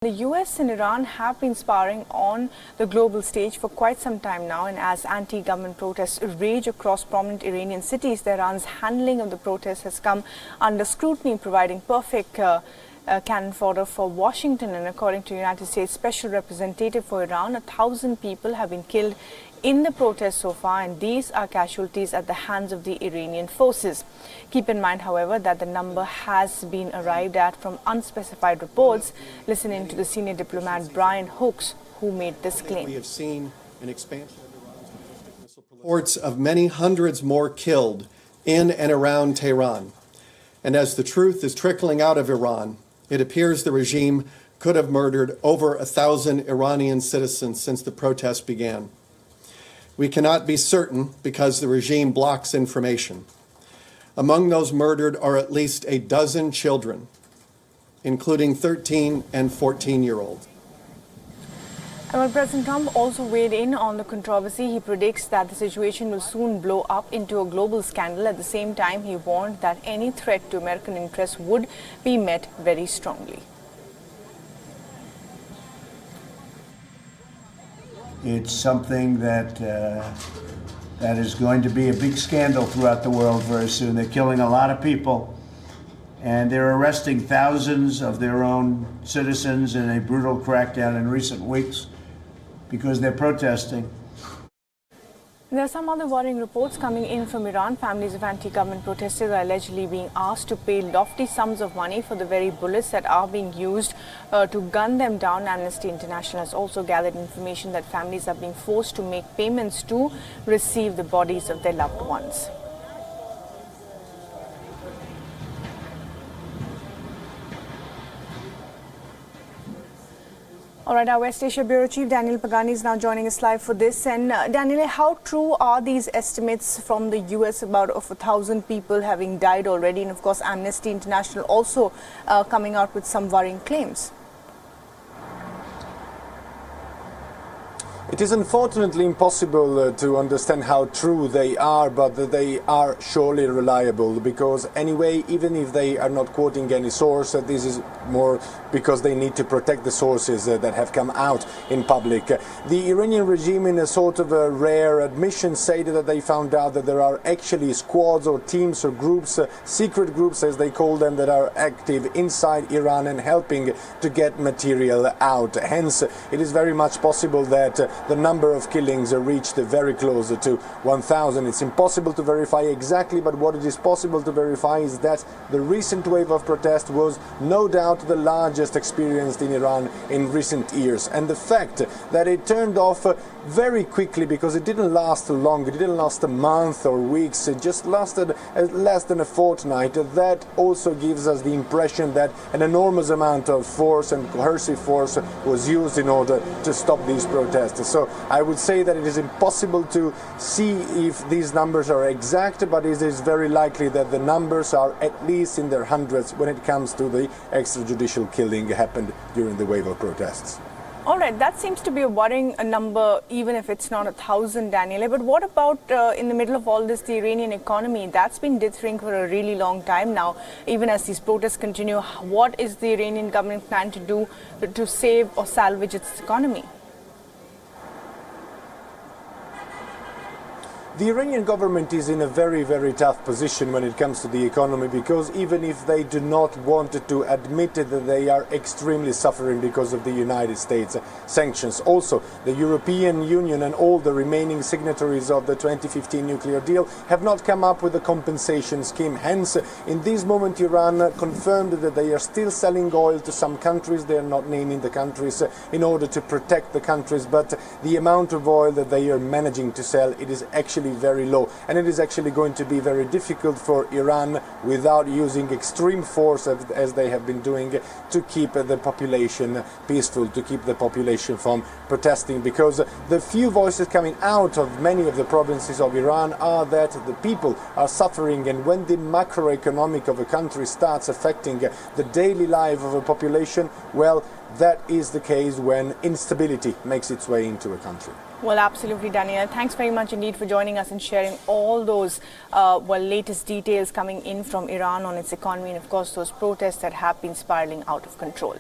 The US and Iran have been sparring on the global stage for quite some time now, and as anti-government protests rage across prominent Iranian cities, Tehran's handling of the protests has come under scrutiny, providing perfect cannon fodder for Washington. And according to United States Special Representative for Iran, 1,000 people have been killed in the protests so far, and these are casualties at the hands of the Iranian forces. Keep in mind, however, that the number has been arrived at from unspecified reports. Listen in to the senior diplomat Brian Hooks, who made this claim. We have seen an expansion of reports of many hundreds more killed in and around Tehran. And as the truth is trickling out of Iran, it appears the regime could have murdered over 1,000 Iranian citizens since the protests began. We cannot be certain because the regime blocks information. Among those murdered are at least a dozen children, including 13 and 14-year-olds. And while President Trump also weighed in on the controversy, he predicts that the situation will soon blow up into a global scandal. At the same time, he warned that any threat to American interests would be met very strongly. It's something that is going to be a big scandal throughout the world very soon. They're killing a lot of people, and they're arresting thousands of their own citizens in a brutal crackdown in recent weeks because they're protesting. There are some other worrying reports coming in from Iran. Families of anti-government protesters are allegedly being asked to pay lofty sums of money for the very bullets that are being used to gun them down. Amnesty International has also gathered information that families are being forced to make payments to receive the bodies of their loved ones. All right, our West Asia Bureau Chief Daniel Pagani is now joining us live for this. And Daniel, how true are these estimates from the US about 1,000 people having died already? And of course, Amnesty International also coming out with some worrying claims. It is unfortunately impossible to understand how true they are, but they are surely reliable, because anyway, even if they are not quoting any source, this is more because they need to protect the sources that have come out in public. The Iranian regime, in a sort of a rare admission, said that they found out that there are actually squads or teams or groups, secret groups as they call them, that are active inside Iran and helping to get material out. Hence, it is very much possible that the number of killings reached very close to 1,000. It's impossible to verify exactly, but what it is possible to verify is that the recent wave of protest was no doubt the largest experienced in Iran in recent years. And the fact that it turned off very quickly, because it didn't last long, it didn't last a month or weeks, it just lasted less than a fortnight, that also gives us the impression that an enormous amount of force and coercive force was used in order to stop these protests. So I would say that it is impossible to see if these numbers are exact, but it is very likely that the numbers are at least in their hundreds when it comes to the extrajudicial killing happened during the wave of protests. All right, that seems to be a worrying number, even if it's not 1,000, Daniel. But what about in the middle of all this, the Iranian economy? That's been dithering for a really long time now. Even as these protests continue, what is the Iranian government plan to do to save or salvage its economy? The Iranian government is in a very, very tough position when it comes to the economy, because even if they do not want to admit it, that they are extremely suffering because of the United States sanctions. Also, the European Union and all the remaining signatories of the 2015 nuclear deal have not come up with a compensation scheme. Hence, in this moment, Iran confirmed that they are still selling oil to some countries. They are not naming the countries in order to protect the countries, but the amount of oil that they are managing to sell, it is actually very low, and it is actually going to be very difficult for Iran, without using extreme force as they have been doing, to keep the population peaceful, to keep the population from protesting, because the few voices coming out of many of the provinces of Iran are that the people are suffering, and when the macroeconomic of a country starts affecting the daily life of a population, well, that is the case when instability makes its way into a country. Well, absolutely, Daniel. Thanks very much indeed for joining us and sharing all those latest details coming in from Iran on its economy and, of course, those protests that have been spiraling out of control.